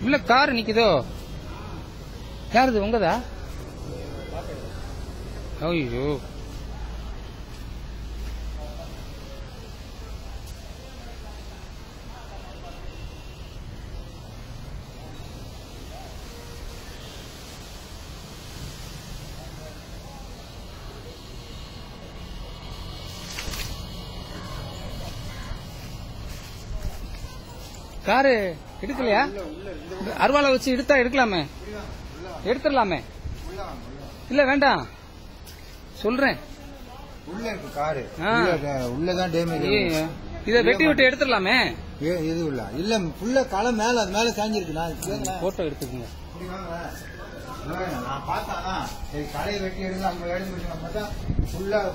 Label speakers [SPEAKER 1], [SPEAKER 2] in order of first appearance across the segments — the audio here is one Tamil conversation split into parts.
[SPEAKER 1] உள்ள கார் நிக்குதோ? யாருது? உங்கதா? ஐயோ, காரு எடுக்கலையா? அருவாளை வச்சு எடுத்தா எடுக்கலாமே, எடுத்துடலாமே. இல்ல வேண்டாம் சொல்றேன்.
[SPEAKER 2] உள்ள இருக்கு காரு, உள்ளதான் டேமேஜ்.
[SPEAKER 1] இதை வெட்டி விட்டு எடுத்துடலாமே.
[SPEAKER 2] இது இல்ல ஃபுல்லா களை மேல, அது மேல சாஞ்சிருக்கு. நான்
[SPEAKER 1] போட்டோ எடுத்துக்கங்க.
[SPEAKER 2] நான் பார்த்தா கடையை வெட்டி எடுங்க, அவங்க எடுத்து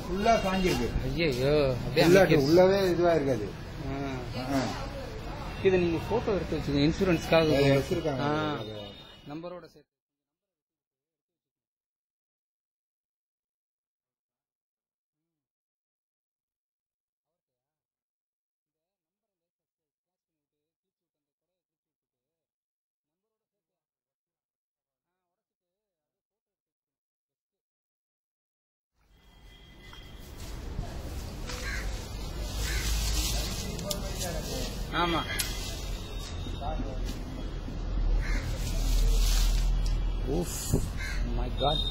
[SPEAKER 2] ஃபுல்லா சாஞ்சிருக்கு.
[SPEAKER 1] ஐயோ,
[SPEAKER 2] உள்ளவே இதுவா இருக்காது.
[SPEAKER 1] இதை நீங்க போட்டோ எடுத்து வச்சுக்கோங்க, இன்சூரன்ஸ்க்காக
[SPEAKER 2] வச்சிருக்காங்க
[SPEAKER 1] நம்பரோட சேர்த்து. ஆமா, ஓஃப் மை காட்.